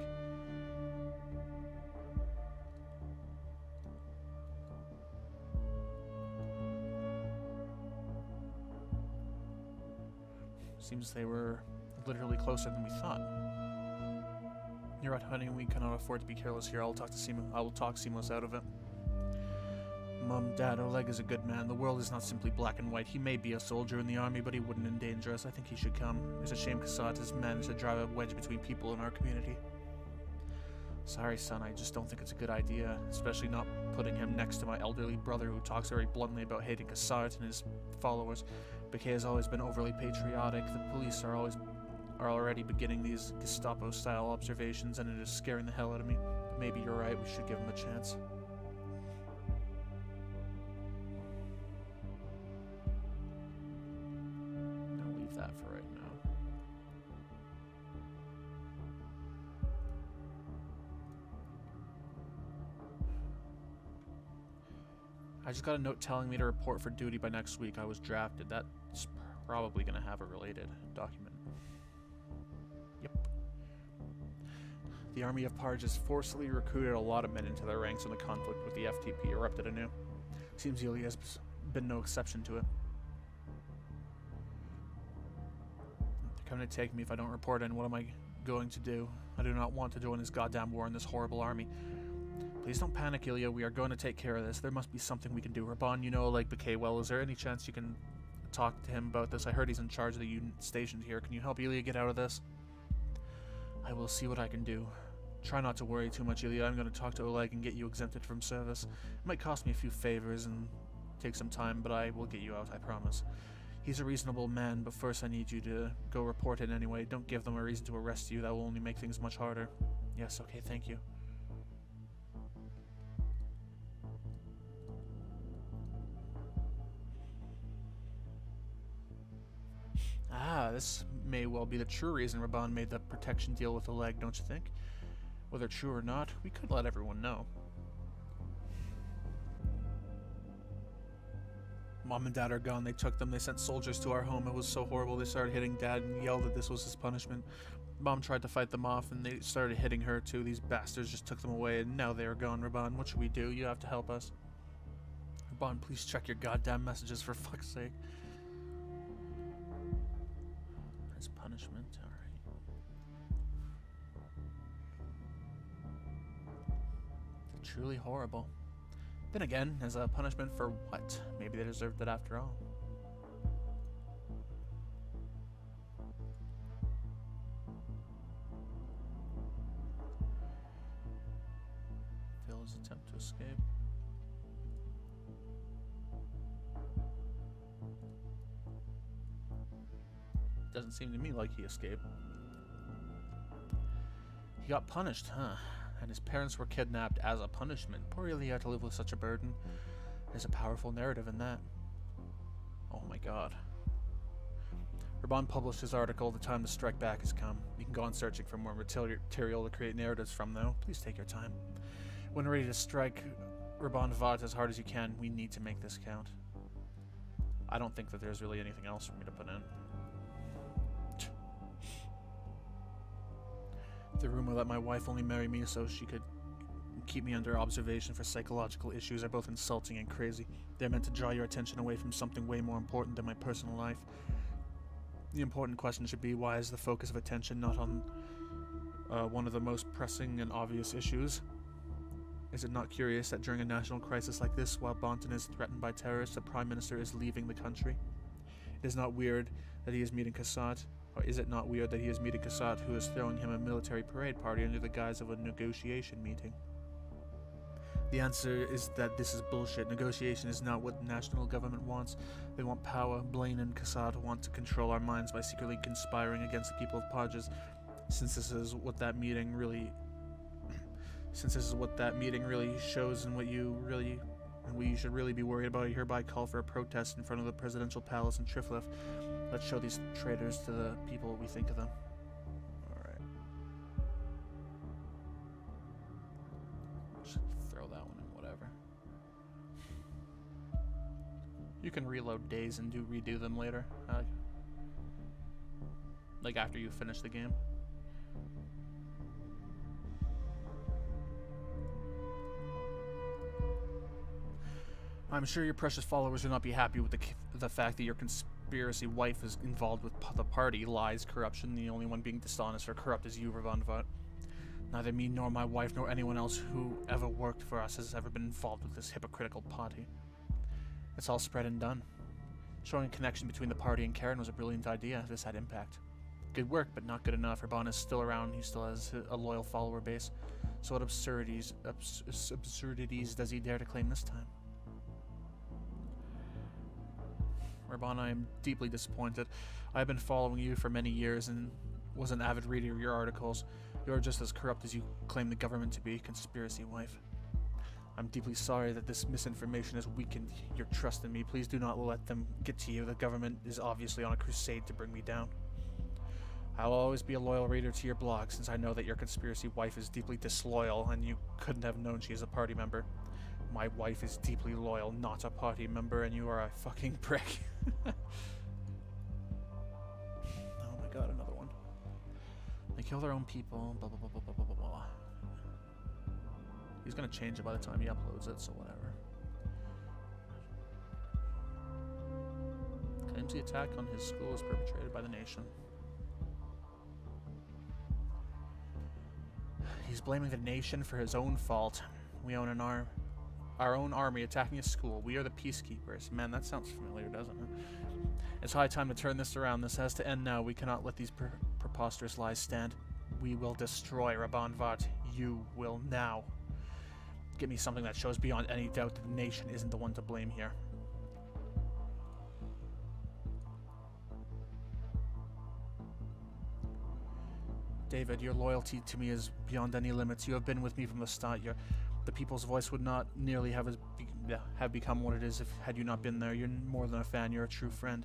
Seems they were literally closer than we thought. You're right, honey. We cannot afford to be careless here. I will talk Simos out of it. Mom, Dad, Oleg is a good man. The world is not simply black and white. He may be a soldier in the army, but he wouldn't endanger us. I think he should come. It's a shame Kassart has managed to drive a wedge between people in our community. Sorry, son. I just don't think it's a good idea, especially not putting him next to my elderly brother who talks very bluntly about hating Kassart and his followers. Bakay has always been overly patriotic. The police are already beginning these Gestapo-style observations, and it is scaring the hell out of me. But maybe you're right. We should give him a chance. I'll leave that for right now. I just got a note telling me to report for duty by next week. I was drafted. That's probably going to have a related document. Yep. The army of Parge has forcibly recruited a lot of men into their ranks, and the conflict with the FTP erupted anew. Seems Ilya has been no exception to it. They're coming to take me if I don't report in. What am I going to do? I do not want to join this goddamn war in this horrible army. Please don't panic, Ilya. We are going to take care of this. There must be something we can do. Raban, you know Oleg Bakay well. Is there any chance you can talk to him about this? I heard he's in charge of the unit stationed here. Can you help Ilya get out of this? I will see what I can do. Try not to worry too much, Ilya. I'm going to talk to Oleg and get you exempted from service. It might cost me a few favors and take some time, but I will get you out, I promise. He's a reasonable man, but first I need you to go report it anyway. Don't give them a reason to arrest you. That will only make things much harder. Yes, okay, thank you. Ah, this may well be the true reason Raban made the protection deal with the leg, don't you think? Whether true or not, we could let everyone know. Mom and Dad are gone. They took them. They sent soldiers to our home. It was so horrible. They started hitting Dad and yelled that this was his punishment. Mom tried to fight them off, and they started hitting her too. These bastards just took them away, and now they are gone. Raban, what should we do? You have to help us. Raban, please check your goddamn messages for fuck's sake. As punishment, alright. Truly horrible. Then again, as a punishment for what? Maybe they deserved it after all. Phil's attempt to escape. Doesn't seem to me like he escaped. He got punished, huh? And his parents were kidnapped as a punishment. Poor Ilya had to live with such a burden. There's a powerful narrative in that. Oh my god. Raban published his article, The Time to Strike Back has come. You can go on searching for more material to create narratives from, though. Please take your time. When ready to strike Raban Vat as hard as you can, we need to make this count. I don't think that there's really anything else for me to put in. The rumor that my wife only married me so she could keep me under observation for psychological issues are both insulting and crazy. They're meant to draw your attention away from something way more important than my personal life. The important question should be, why is the focus of attention not on one of the most pressing and obvious issues? Is it not curious that during a national crisis like this, while Bonton is threatened by terrorists, the Prime Minister is leaving the country? It is not weird that he is meeting Kassat. Or is it not weird that he is meeting Kassat, who is throwing him a military parade party under the guise of a negotiation meeting? The answer is that this is bullshit. Negotiation is not what the national government wants. They want power. Blaine and Kassat want to control our minds by secretly conspiring against the people of Podges. Since this is what that meeting really shows and what you should really be worried about, I hereby call for a protest in front of the presidential palace in Triflef. Let's show these traitors to the people what we think of them. Alright. Just throw that one in, whatever. You can reload days and redo them later. Like after you finish the game. I'm sure your precious followers will not be happy with the fact that your conspiracy wife is involved with the party. Lies, corruption. The only one being dishonest or corrupt is you, Raban Vat. Neither me nor my wife nor anyone else who ever worked for us has ever been involved with this hypocritical party. It's all spread and done. Showing a connection between the party and Karen was a brilliant idea. This had impact. Good work, but not good enough. Raban is still around. He still has a loyal follower base. So what absurdities does he dare to claim this time? Raban, I am deeply disappointed. I have been following you for many years and was an avid reader of your articles. You are just as corrupt as you claim the government to be, conspiracy wife. I'm deeply sorry that this misinformation has weakened your trust in me. Please do not let them get to you. The government is obviously on a crusade to bring me down. I will always be a loyal reader to your blog, since I know that your conspiracy wife is deeply disloyal and you couldn't have known she is a party member. My wife is deeply loyal, not a party member, and you are a fucking prick. Oh my god, another one. They kill their own people, blah blah blah blah blah blah blah blah. He's gonna change it by the time he uploads it, so whatever. Claims the attack on his school was perpetrated by the nation. He's blaming the nation for his own fault. We own our own army attacking a school. We are the peacekeepers. Man, that sounds familiar, doesn't it? It's high time to turn this around. This has to end now. We cannot let these preposterous lies stand. We will destroy Raban Vat. You will now. Give me something that shows beyond any doubt that the nation isn't the one to blame here. David, your loyalty to me is beyond any limits. You have been with me from the start. The people's voice would not nearly have become what it is had you not been there. You're more than a fan, you're a true friend.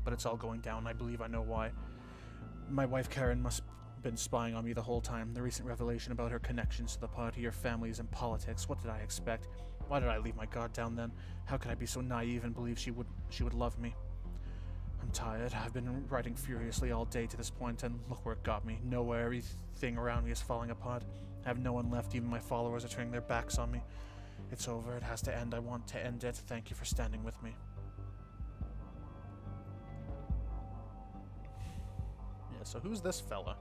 But it's all going down. I believe I know why. My wife Karen must have been spying on me the whole time. The recent revelation about her connections to the party, her families, and politics. What did I expect? Why did I leave my guard down then? How could I be so naive and believe she would love me? I'm tired. I've been writing furiously all day to this point, and look where it got me. Nowhere. Everything around me is falling apart. I have no one left. Even my followers are turning their backs on me. It's over. It has to end. I want to end it. Thank you for standing with me. Yeah, so who's this fella?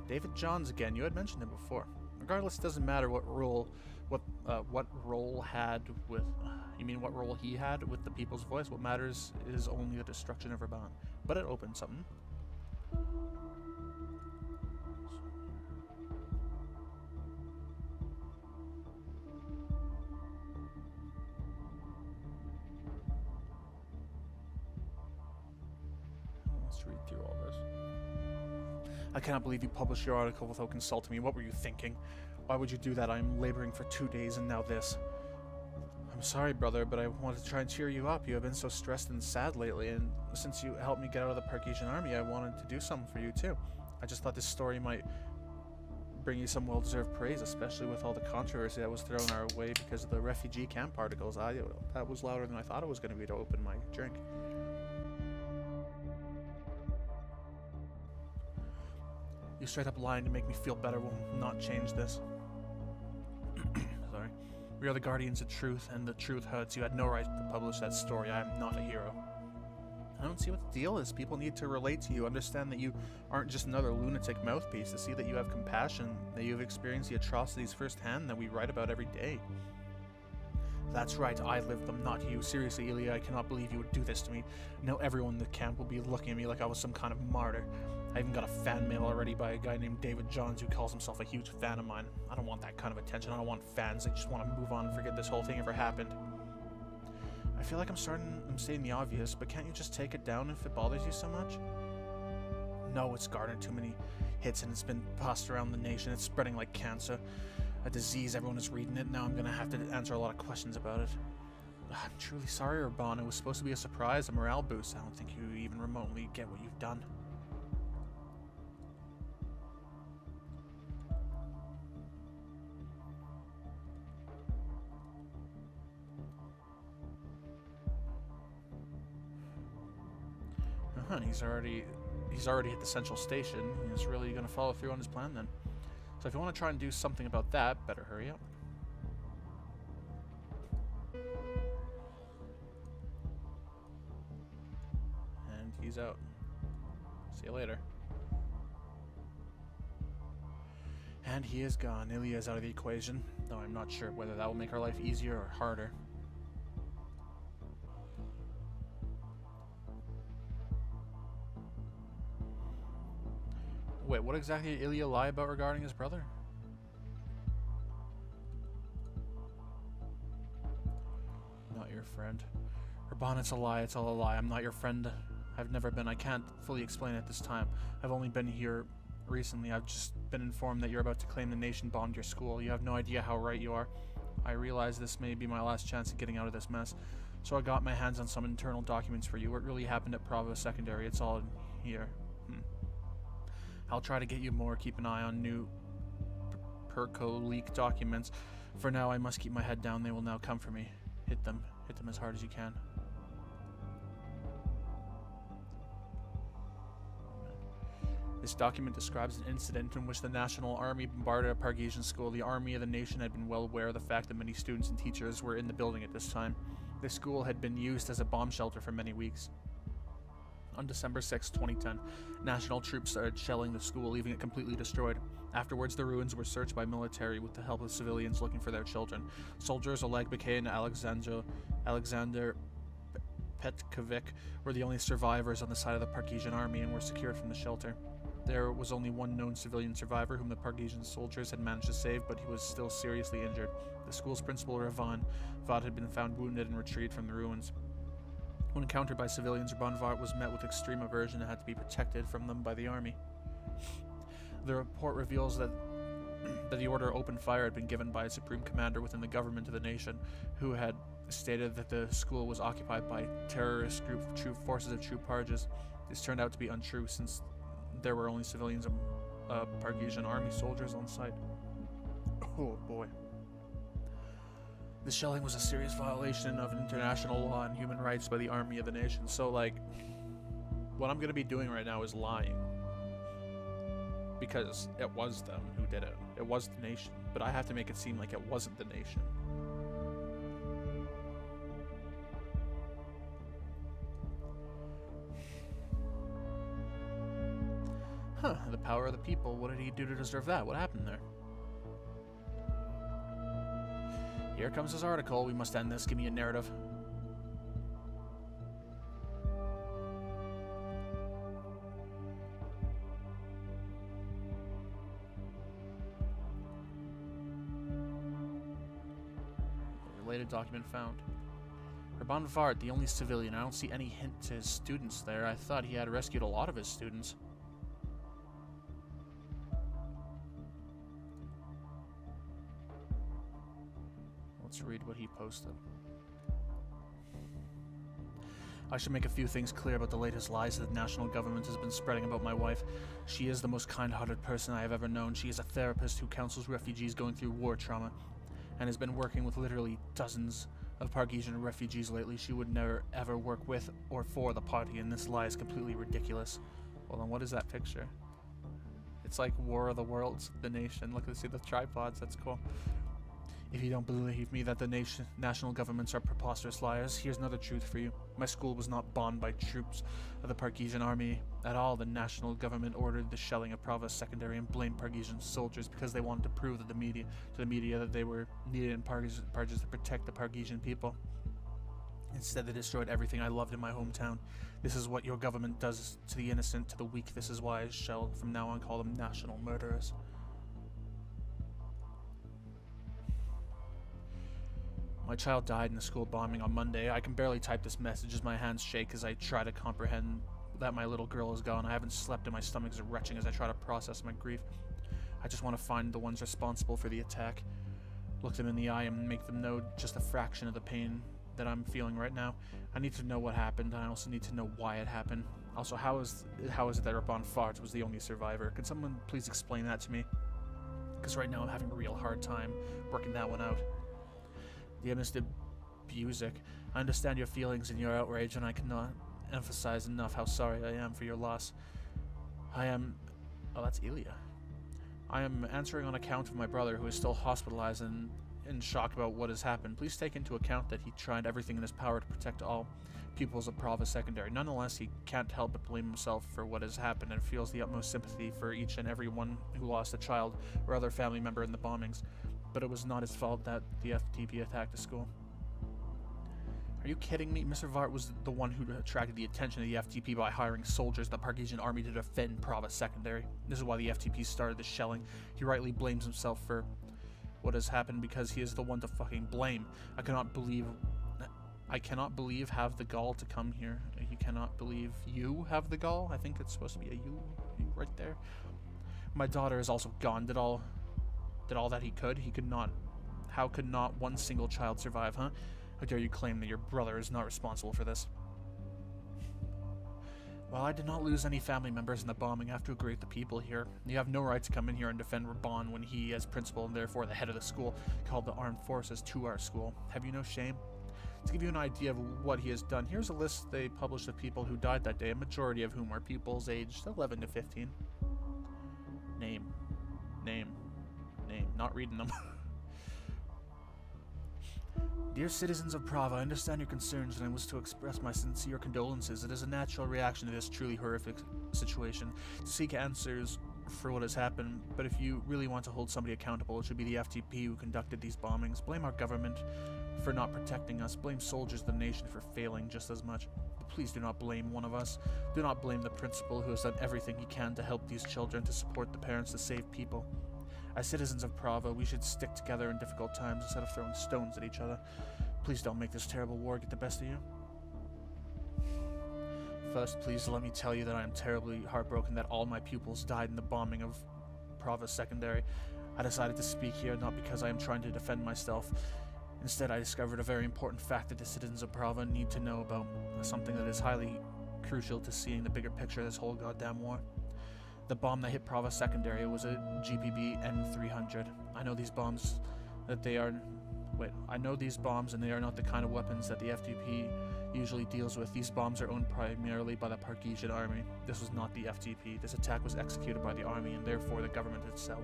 David Johns again. You had mentioned him before. Regardless, it doesn't matter what role he had with the people's voice. What matters is only the destruction of Raban. But it opened something. Let's read through all this. I cannot believe you published your article without consulting me. What were you thinking? Why would you do that? I am laboring for 2 days and now this. I'm sorry, brother, but I wanted to try and cheer you up. You have been so stressed and sad lately, and since you helped me get out of the Parkesian army, I wanted to do something for you too. I just thought this story might bring you some well-deserved praise, especially with all the controversy that was thrown our way because of the refugee camp articles. That was louder than I thought it was going to be to open my drink. You straight up lying to make me feel better will not change this. Sorry. We are the guardians of truth, and the truth hurts. You had no right to publish that story. I am not a hero. I don't see what the deal is. People need to relate to you, understand that you aren't just another lunatic mouthpiece, to see that you have compassion, that you have experienced the atrocities firsthand that we write about every day. That's right, I lived them, not you. Seriously, Ilya, I cannot believe you would do this to me. Now everyone in the camp will be looking at me like I was some kind of martyr. I even got a fan mail already by a guy named David Johns who calls himself a huge fan of mine. I don't want that kind of attention. I don't want fans. I just want to move on and forget this whole thing ever happened. I feel like I'm stating the obvious, but can't you just take it down if it bothers you so much? No, it's garnered too many hits and it's been passed around the nation. It's spreading like cancer. A disease, everyone is reading it. Now I'm going to have to answer a lot of questions about it. I'm truly sorry, Urban. It was supposed to be a surprise, a morale boost. I don't think you even remotely get what you've done. He's already at the central station. He's really going to follow through on his plan then. So if you want to try and do something about that, better hurry up. And he's out. See you later. And he is gone. Ilya is out of the equation, though I'm not sure whether that will make our life easier or harder. Wait, what exactly did Ilya lie about regarding his brother? Not your friend. Urban, it's a lie, it's all a lie. I'm not your friend. I've never been. I can't fully explain it this time. I've only been here recently. I've just been informed that you're about to claim the nation bombed your school. You have no idea how right you are. I realize this may be my last chance at getting out of this mess. So I got my hands on some internal documents for you. What really happened at Bravo Secondary, it's all in here. I'll try to get you more. Keep an eye on new Perco leak documents. For now, I must keep my head down. They will now come for me. Hit them. Hit them as hard as you can. This document describes an incident in which the National Army bombarded a Pargesian school. The Army of the Nation had been well aware of the fact that many students and teachers were in the building at this time. This school had been used as a bomb shelter for many weeks. On December 6, 2010, national troops started shelling the school, leaving it completely destroyed. Afterwards, the ruins were searched by military with the help of civilians looking for their children. Soldiers Oleg Bakay and Alexander Petkovic were the only survivors on the side of the Parkesian army and were secured from the shelter. There was only one known civilian survivor whom the Parkesian soldiers had managed to save, but he was still seriously injured. The school's principal, Ravan Vod, had been found wounded and retrieved from the ruins. When encountered by civilians, Raban Vod was met with extreme aversion and had to be protected from them by the army. The report reveals that the order to open fire had been given by a supreme commander within the government of the nation, who had stated that the school was occupied by terrorist group forces of true Parges. This turned out to be untrue, since there were only civilians and Pargesian army soldiers on site. Oh boy. The shelling was a serious violation of international law and human rights by the army of the nation. So, like, what I'm going to be doing right now is lying. Because it was them who did it. It was the nation. But I have to make it seem like it wasn't the nation. Huh, the power of the people. What did he do to deserve that? What happened there? Here comes his article. We must end this. Give me a narrative. Related document found. Urban Vart, the only civilian. I don't see any hint to his students there. I thought he had rescued a lot of his students. Let's read what he posted. I should make a few things clear about the latest lies that the national government has been spreading about my wife. She is the most kind-hearted person I have ever known. She is a therapist who counsels refugees going through war trauma, and has been working with literally dozens of Pargesian refugees lately. She would never ever work with or for the party, and this lie is completely ridiculous. Hold on, what is that picture? It's like War of the Worlds, the nation. Look, see the tripods, that's cool. If you don't believe me that the national governments are preposterous liars, here's another truth for you. My school was not bombed by troops of the Pargesian army at all. The national government ordered the shelling of Prava Secondary and blamed Pargesian soldiers because they wanted to prove that the media that they were needed in Parges to protect the Pargesian people. Instead, they destroyed everything I loved in my hometown. This is what your government does to the innocent, to the weak. This is why I shall from now on call them national murderers. My child died in a school bombing on Monday. I can barely type this message as my hands shake as I try to comprehend that my little girl is gone. I haven't slept and my stomach is retching as I try to process my grief. I just want to find the ones responsible for the attack, look them in the eye and make them know just a fraction of the pain that I'm feeling right now. I need to know what happened, and I also need to know why it happened. Also, how is it that Urban Fart was the only survivor? Could someone please explain that to me? Because right now I'm having a real hard time working that one out. Dear Mr. Busick, I understand your feelings and your outrage, and I cannot emphasize enough how sorry I am for your loss. I am... Oh, that's Ilya. I am answering on account of my brother, who is still hospitalized and in shock about what has happened. Please take into account that he tried everything in his power to protect all pupils of Prava Secondary. Nonetheless, he can't help but blame himself for what has happened and feels the utmost sympathy for each and every one who lost a child or other family member in the bombings. But it was not his fault that the FTP attacked the school. Are you kidding me? Mr. Vart was the one who attracted the attention of the FTP by hiring soldiers of the Pargesian army to defend Prava Secondary. This is why the FTP started the shelling. He rightly blames himself for what has happened because he is the one to fucking blame. I cannot believe have the gall to come here. You cannot believe you have the gall? I think it's supposed to be a you right there. My daughter is also gone. Did all that he could. He could not. How could not one single child survive, huh? How dare you claim that your brother is not responsible for this? Well, I did not lose any family members in the bombing. I have to agree with the people here. You have no right to come in here and defend Raban when he, as principal and therefore the head of the school, called the armed forces to our school. Have you no shame? To give you an idea of what he has done, here's a list they published of people who died that day, a majority of whom are pupils aged 11 to 15. Name. Not reading them. Dear citizens of Prava, I understand your concerns and I wish to express my sincere condolences. It is a natural reaction to this truly horrific situation to seek answers for what has happened, but if you really want to hold somebody accountable, it should be the FTP who conducted these bombings. Blame our government for not protecting us. Blame soldiers of the nation for failing just as much. But please do not blame one of us. Do not blame the principal who has done everything he can to help these children, to support the parents, to save people. As citizens of Prava, we should stick together in difficult times instead of throwing stones at each other. Please don't make this terrible war get the best of you. First, please let me tell you that I am terribly heartbroken that all my pupils died in the bombing of Prava Secondary. I decided to speak here not because I am trying to defend myself. Instead, I discovered a very important fact that the citizens of Prava need to know about, something that is highly crucial to seeing the bigger picture of this whole goddamn war. The bomb that hit Prava Secondary was a GPB N300. I know these bombs and they are not the kind of weapons that the FGP usually deals with. These bombs are owned primarily by the Parkesian army. This was not the FGP. This attack was executed by the army and therefore the government itself.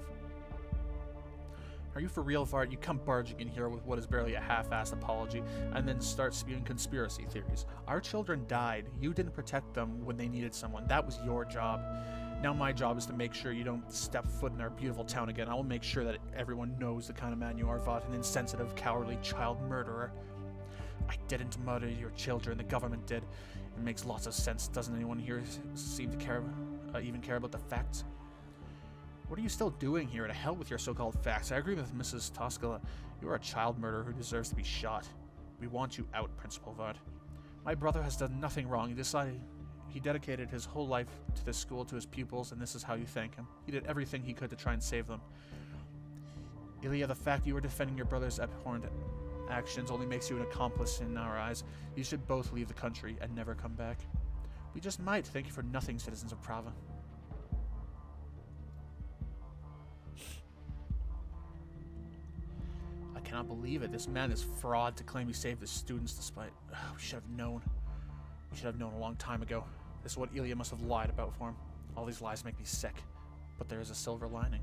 Are you for real, Vart? You come barging in here with what is barely a half-assed apology and then start spewing conspiracy theories. Our children died. You didn't protect them when they needed someone. That was your job. Now my job is to make sure you don't step foot in our beautiful town again. I will make sure that everyone knows the kind of man you are, Vought, an insensitive, cowardly child murderer. I didn't murder your children. The government did. It makes lots of sense. Doesn't anyone here seem to care, even care about the facts? What are you still doing here? To hell with your so-called facts. I agree with Mrs. Toskala. You are a child murderer who deserves to be shot. We want you out, Principal Vought. My brother has done nothing wrong. He dedicated his whole life to this school, to his pupils, and this is how you thank him. He did everything he could to try and save them. Ilya, the fact you are defending your brother's abhorrent actions only makes you an accomplice in our eyes. You should both leave the country and never come back. We just might. Thank you for nothing, citizens of Prava. I cannot believe it. This man is fraud to claim he saved his students despite... we should have known. We should have known a long time ago. This is what Ilya must have lied about for him. All these lies make me sick. But there is a silver lining.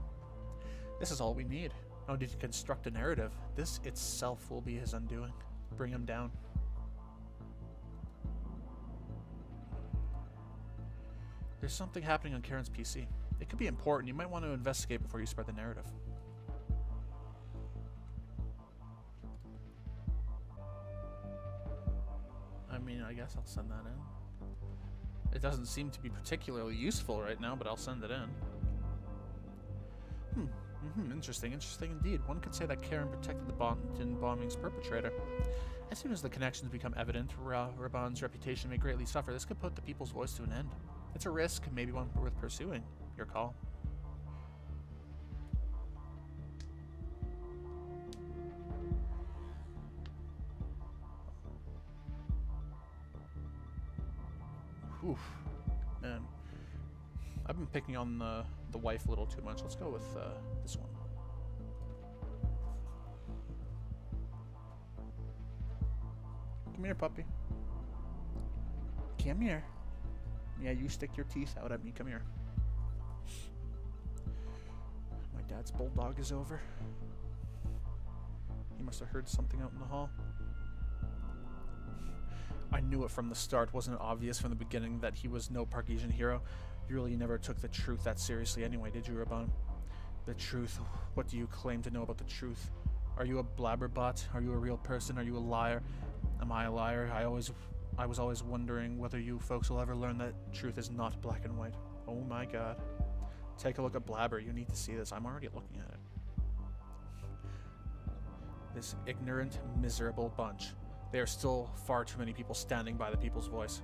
This is all we need. No need to construct a narrative. This itself will be his undoing. Bring him down. There's something happening on Karen's PC. It could be important. You might want to investigate before you spread the narrative. I mean, I guess I'll send that in. It doesn't seem to be particularly useful right now, but I'll send it in. Interesting indeed. One could say that Karen protected the bombing's perpetrator. As soon as the connections become evident, Raban's reputation may greatly suffer. This could put the people's voice to an end. It's a risk, maybe one worth pursuing. Your call. Oof. Man. I've been picking on the wife a little too much. Let's go with this one. Come here, puppy. Come here. Yeah, you stick your teeth out at me. Come here. My dad's bulldog is over. He must have heard something out in the hall. I knew it from the start. Wasn't it obvious from the beginning that he was no Parkesian hero? You really never took the truth that seriously anyway, did you, Raban? The truth? What do you claim to know about the truth? Are you a blabberbot? Are you a real person? Are you a liar? Am I a liar? I was always wondering whether you folks will ever learn that truth is not black and white. Oh my god. Take a look at Blabber. You need to see this. I'm already looking at it. This ignorant, miserable bunch. There are still far too many people standing by the people's voice.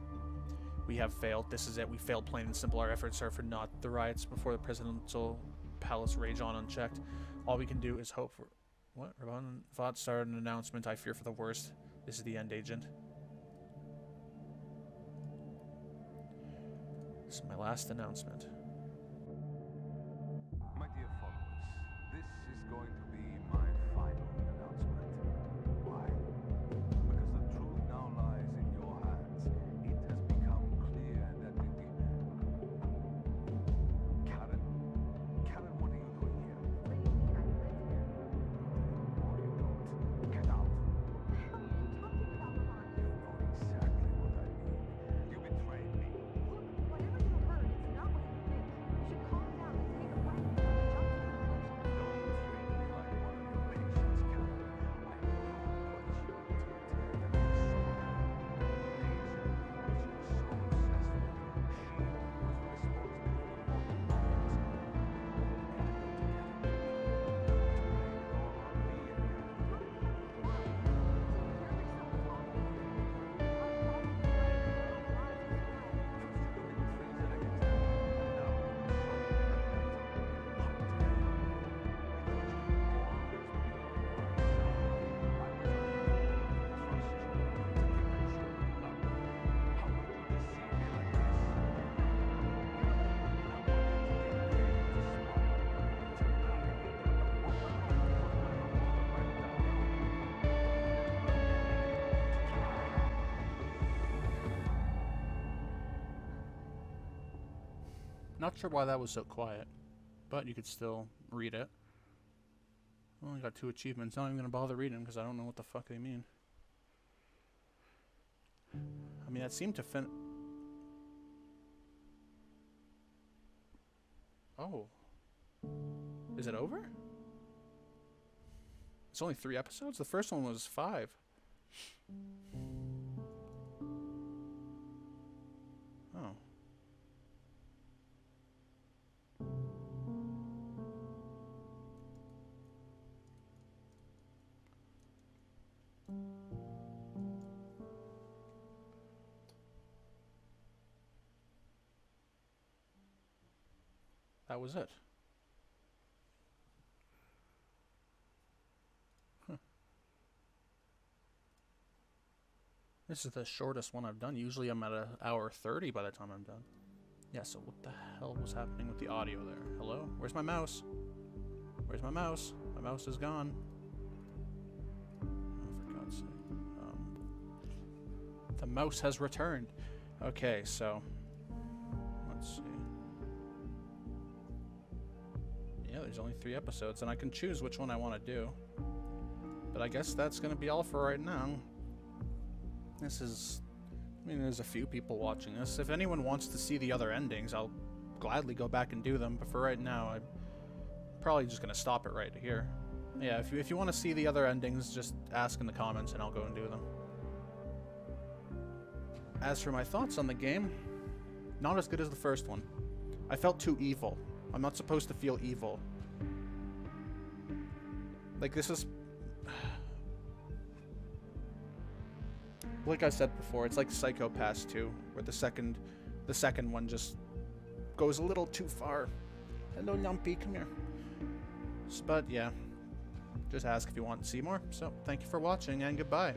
We have failed. This is it. We failed plain and simple. Our efforts are for naught. The riots before the presidential palace rage on unchecked. All we can do is hope for... What? Raban Vought started an announcement. I fear for the worst. This is the end, Agent. This is my last announcement. My dear followers, this is going to be my final announcement. Why? Because the truth now lies in your hands. It has become clear that Karen? Karen, what are you doing here? What do you mean I'm right here? No, you don't. Get out. What are you talking about, Ron? You know exactly what I mean. You betrayed me. Look, whatever you heard, it's not what you think. Not sure why that was so quiet, but you could still read it. I only got 2 achievements. Not even gonna bother reading because I don't know what the fuck they mean. I mean, that seemed to Oh. Is it over? It's only 3 episodes? The first one was 5. Oh. That was it. Huh. This is the shortest one I've done. Usually I'm at an hour 30 by the time I'm done. Yeah, so what the hell was happening with the audio there? Hello? Where's my mouse? Where's my mouse? My mouse is gone. Oh, for God's sake. The mouse has returned. Okay, so let's see. Yeah, there's only 3 episodes, and I can choose which one I want to do. But I guess that's going to be all for right now. This is... I mean, there's a few people watching this. If anyone wants to see the other endings, I'll gladly go back and do them. But for right now, I'm probably just going to stop it right here. Yeah, if you want to see the other endings, just ask in the comments and I'll go and do them. As for my thoughts on the game, not as good as the first one. I felt too evil. I'm not supposed to feel evil. Like, this is... Like I said before, it's like Psycho-Pass 2, where the second one just goes a little too far. Hello, Numpy, come here. But, yeah. Just ask if you want to see more. So, thank you for watching, and goodbye.